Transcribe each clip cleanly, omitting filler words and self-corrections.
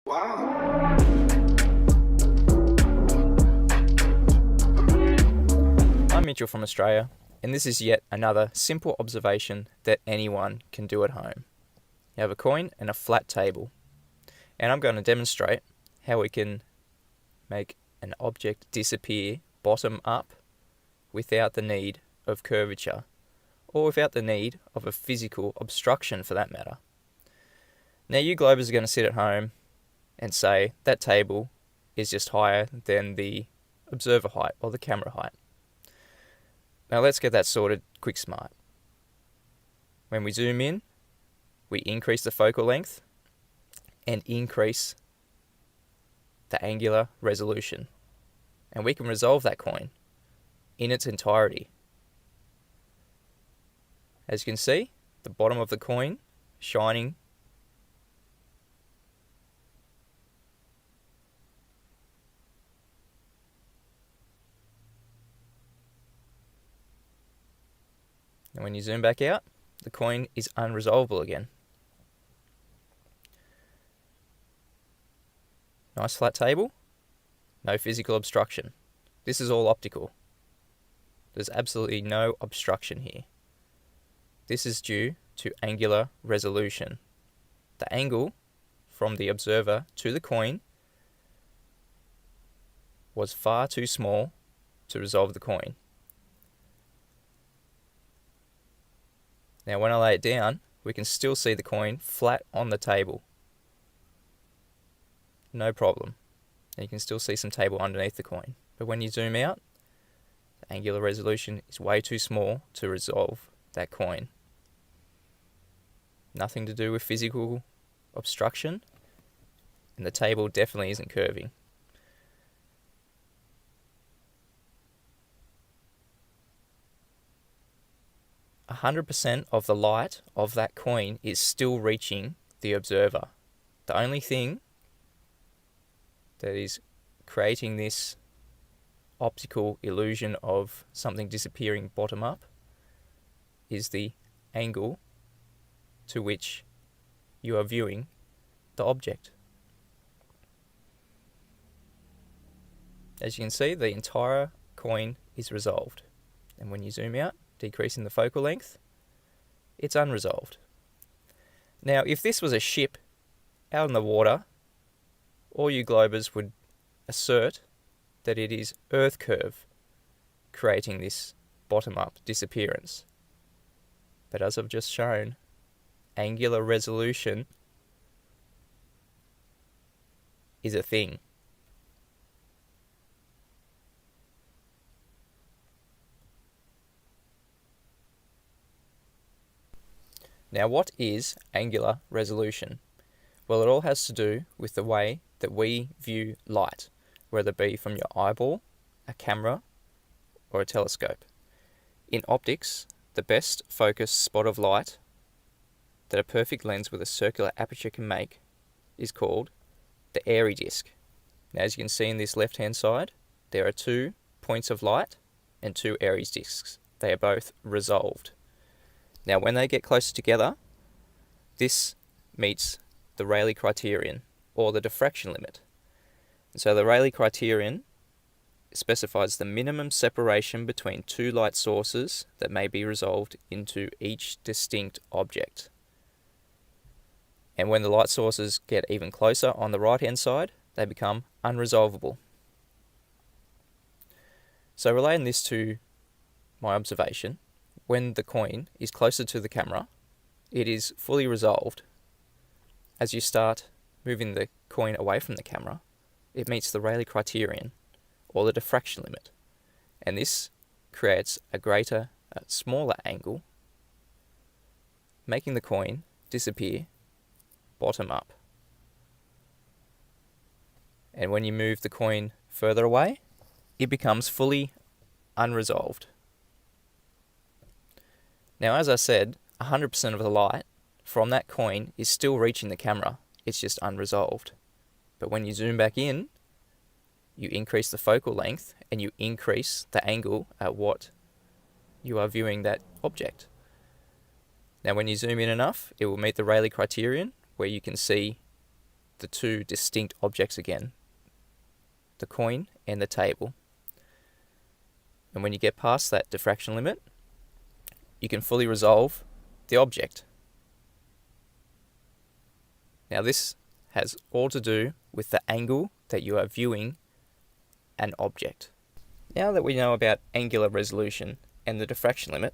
Wow. I'm Mitchell from Australia, and this is yet another simple observation that anyone can do at home. You have a coin and a flat table, and I'm going to demonstrate how we can make an object disappear bottom up without the need of curvature, or without the need of a physical obstruction for that matter. Now you Globers are going to sit at home and say that table is just higher than the observer height or the camera height. Now let's get that sorted quick smart. When we zoom in, we increase the focal length and increase the angular resolution. And we can resolve that coin in its entirety. As you can see, the bottom of the coin shining and when you zoom back out, the coin is unresolvable again. Nice flat table, no physical obstruction. This is all optical. There's absolutely no obstruction here. This is due to angular resolution. The angle from the observer to the coin was far too small to resolve the coin. Now when I lay it down, we can still see the coin flat on the table. No problem. And you can still see some table underneath the coin. But when you zoom out, the angular resolution is way too small to resolve that coin. Nothing to do with physical obstruction, and the table definitely isn't curving. A 100% of the light of that coin is still reaching the observer. The only thing that is creating this optical illusion of something disappearing bottom up is the angle to which you are viewing the object. As you can see, the entire coin is resolved. And when you zoom out, decreasing the focal length, it's unresolved. Now, if this was a ship out in the water, all you Globers would assert that it is Earth curve creating this bottom-up disappearance. But as I've just shown, angular resolution is a thing. Now, what is angular resolution? Well, it all has to do with the way that we view light, whether it be from your eyeball, a camera, or a telescope. In optics, the best focused spot of light that a perfect lens with a circular aperture can make is called the airy disk. Now, as you can see in this left-hand side, there are 2 points of light and 2 airy disks. They are both resolved. Now, when they get closer together, this meets the Rayleigh criterion, or the diffraction limit. And so the Rayleigh criterion specifies the minimum separation between 2 light sources that may be resolved into each distinct object. And when the light sources get even closer on the right-hand side, they become unresolvable. So relating this to my observation, when the coin is closer to the camera, it is fully resolved. As you start moving the coin away from the camera, it meets the Rayleigh criterion, or the diffraction limit, and this creates a smaller angle, making the coin disappear bottom up. And when you move the coin further away, it becomes fully unresolved. Now, as I said, 100% of the light from that coin is still reaching the camera. It's just unresolved. But when you zoom back in, you increase the focal length and you increase the angle at what you are viewing that object. Now when you zoom in enough, it will meet the Rayleigh criterion, where you can see the two distinct objects again, the coin and the table. And when you get past that diffraction limit, you can fully resolve the object. Now this has all to do with the angle that you are viewing an object. Now that we know about angular resolution and the diffraction limit,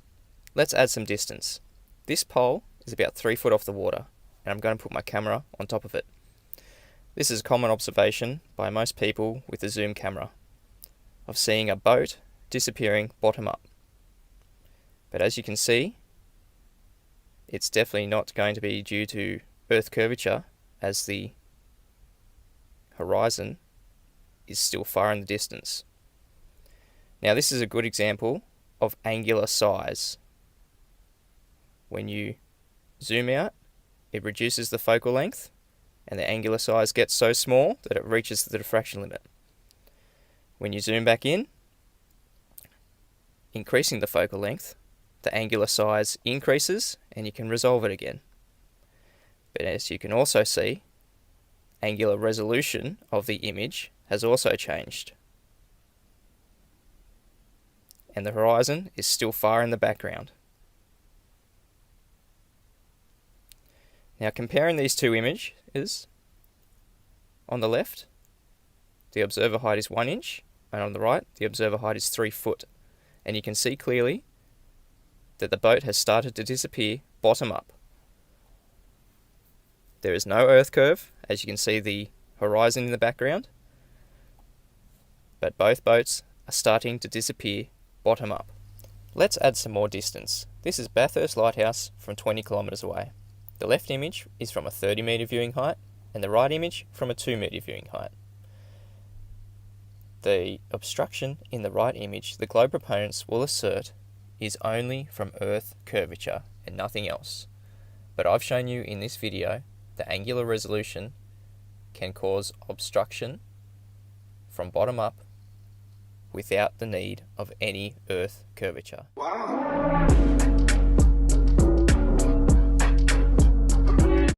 let's add some distance. This pole is about 3 foot off the water, and I'm going to put my camera on top of it. This is a common observation by most people with a zoom camera of seeing a boat disappearing bottom up. But as you can see, it's definitely not going to be due to Earth curvature, as the horizon is still far in the distance. Now this is a good example of angular size. When you zoom out, it reduces the focal length, and the angular size gets so small that it reaches the diffraction limit. When you zoom back in, increasing the focal length, the angular size increases and you can resolve it again. But as you can also see, angular resolution of the image has also changed. And the horizon is still far in the background. Now comparing these two images, on the left, the observer height is 1 inch, and on the right, the observer height is 3 foot. And you can see clearly that the boat has started to disappear bottom up. There is no earth curve, as you can see the horizon in the background, but both boats are starting to disappear bottom up. Let's add some more distance. This is Bathurst Lighthouse from 20 kilometers away. The left image is from a 30 meter viewing height, and the right image from a 2 meter viewing height. The obstruction in the right image, the globe proponents will assert, is only from Earth curvature and nothing else. But I've shown you in this video that angular resolution can cause obstruction from bottom up without the need of any Earth curvature. Wow.